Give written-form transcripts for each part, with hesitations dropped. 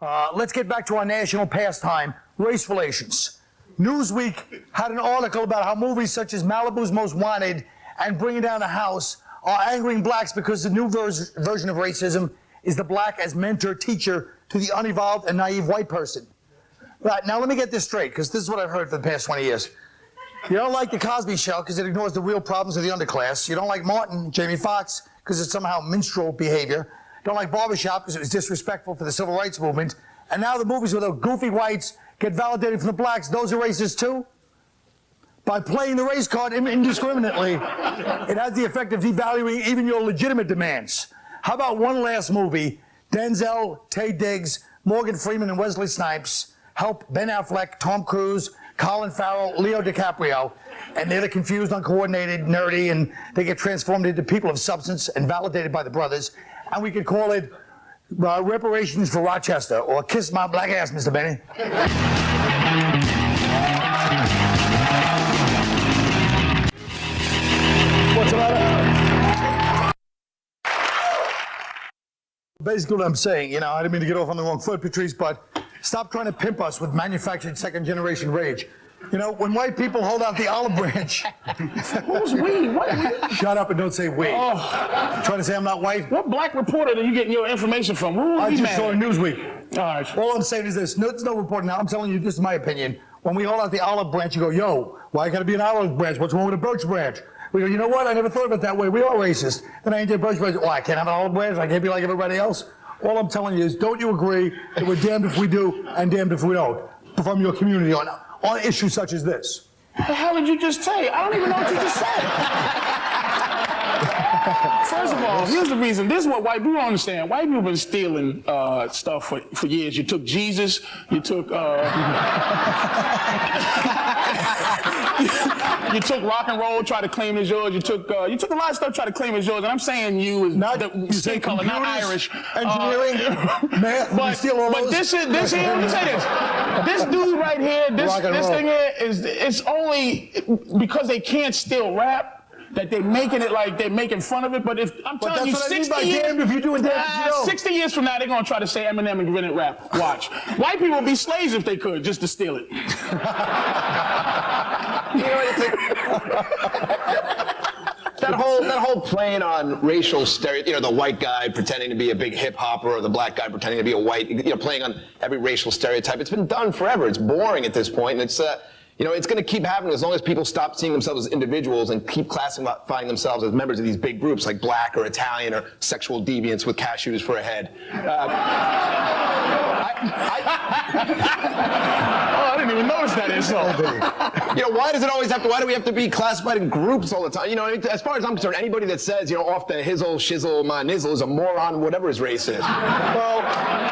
Let's get back to our national pastime, race relations. Newsweek had an article about how movies such as Malibu's Most Wanted and Bringing Down the House are angering blacks because the new version of racism is the black as mentor, teacher to the unevolved and naive white person. Right, now let me get this straight, because this is what I've heard for the past 20 years. You don't like The Cosby Show because it ignores the real problems of the underclass. You don't like Norton, Jamie Foxx, because it's somehow minstrel behavior. You don't like Barbershop because it was disrespectful for the civil rights movement. And now the movies with the goofy whites get validated from the blacks. Those are racist too? By playing the race card indiscriminately, it has the effect of devaluing even your legitimate demands. How about one last movie? Denzel, Taye Diggs, Morgan Freeman, and Wesley Snipes help Ben Affleck, Tom Cruise, Colin Farrell, Leo DiCaprio, and they're the confused, uncoordinated, nerdy, and they get transformed into people of substance and validated by the brothers. And we could call it Reparations for Rochester, or Kiss My Black Ass, Mr. Benny. What's the matter? Basically what I'm saying, you know, I didn't mean to get off on the wrong foot, Patrice, but stop trying to pimp us with manufactured second-generation rage. You know, when white people hold out the olive branch... Who's we? What? Shut up and don't say we. Oh. Trying to say I'm not white? What black reporter are you getting your information from? I just saw a Newsweek. All right. All I'm saying is this. No, it's no reporting now. I'm telling you, this is my opinion. When we hold out the olive branch, you go, yo, why gotta be an olive branch? What's wrong with a birch branch? We go, you know what? I never thought of it that way. We are racist. Then I ain't a birch branch. Oh, I can't have an olive branch? I can't be like everybody else? All I'm telling you is, don't you agree that we're damned if we do and damned if we don't from your community on issues such as this? What the hell did you just say? I don't even know what you just said. First of all, here's the reason. This is what white people don't understand. White people have been stealing stuff for years. You took Jesus, you took... You took rock and roll, tried to claim as yours. You took a lot of stuff, tried to claim as yours. And I'm saying you is not the skin color, not Irish. Engineering, math, but steal all but those. this here, let me say this. This dude right here, this thing here it's only because they can't steal rap that they're making it like they're making fun of it. But if I'm telling you, 60 years, damned if you doing that, you know. 60 years from now, they're gonna try to say Eminem and invented rap. Watch. White people would be slaves if they could, just to steal it. You know what I think? That whole playing on racial stereotypes, you know, the white guy pretending to be a big hip hopper or the black guy pretending to be a white, you know, playing on every racial stereotype. It's been done forever. It's boring at this point, and it's you know, it's going to keep happening as long as people stop seeing themselves as individuals and keep classifying themselves as members of these big groups like black or Italian or sexual deviants with cashews for a head. I didn't even notice that insult. You know, why do we have to be classified in groups all the time? You know, as far as I'm concerned, anybody that says, you know, off the hizzle, shizzle, my nizzle is a moron, whatever his race is. Well,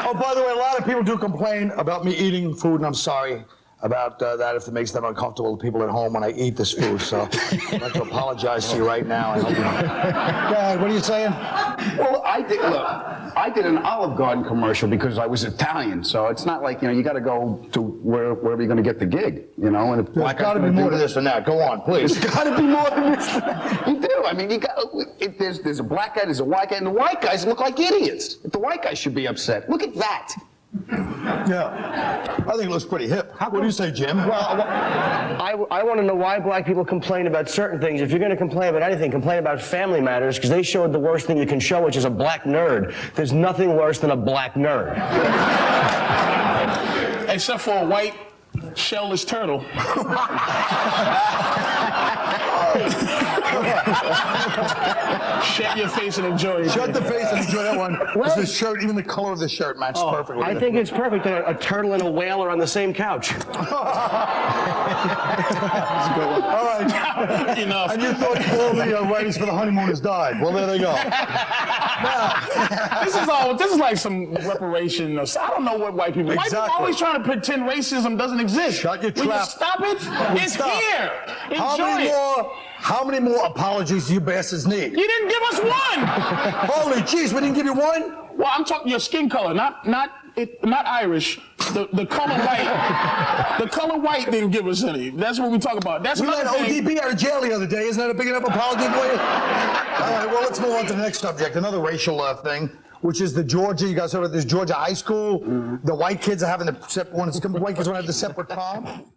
oh, by the way, a lot of people do complain about me eating food, and I'm sorry about that if it makes them uncomfortable, the people at home, when I eat this food. So I'd like to apologize to you right now. I hope you know. Go ahead, what are you saying? Well, I did an Olive Garden commercial because I was Italian, so it's not like, you know, you got to go to wherever you're going to get the gig, you know. And if there's got to be more to this than that. Go on, please. There's got to be more than this. You do. I mean, there's a black guy, there's a white guy, and the white guys look like idiots. If the white guy should be upset, look at that. Yeah, I think it looks pretty hip. What do you say, Jim? Well, I want to know why black people complain about certain things. If you're going to complain about anything, complain about Family Matters, because they showed the worst thing you can show, which is a black nerd. There's nothing worse than a black nerd. Except for a white shellless turtle. Shut your face and enjoy it. Shut the face and enjoy that one. Well, the shirt, even the color of the shirt matches perfectly. I think it's perfect. A turtle and a whale are on the same couch. All right. Enough. And you thought all the writings for The Honeymooners died. Well, there they go. Now, this is like some reparation. I don't know what white people. White people always trying to pretend racism doesn't exist. Shut your trap. Will you stop it? It's here. Enjoy it. How many more apologies do you bastards need? You didn't give us one. Holy jeez, we didn't give you one? Well, I'm talking your skin color, not Irish. The color white. The color white didn't give us any. That's what we talk about. That's we let ODB out of jail the other day. Isn't that a big enough apology for you? All right, well, let's move on to the next subject, another racial thing. which is the Georgia. You guys heard of this Georgia high school? The white kids are having the white kids want to have the separate prom.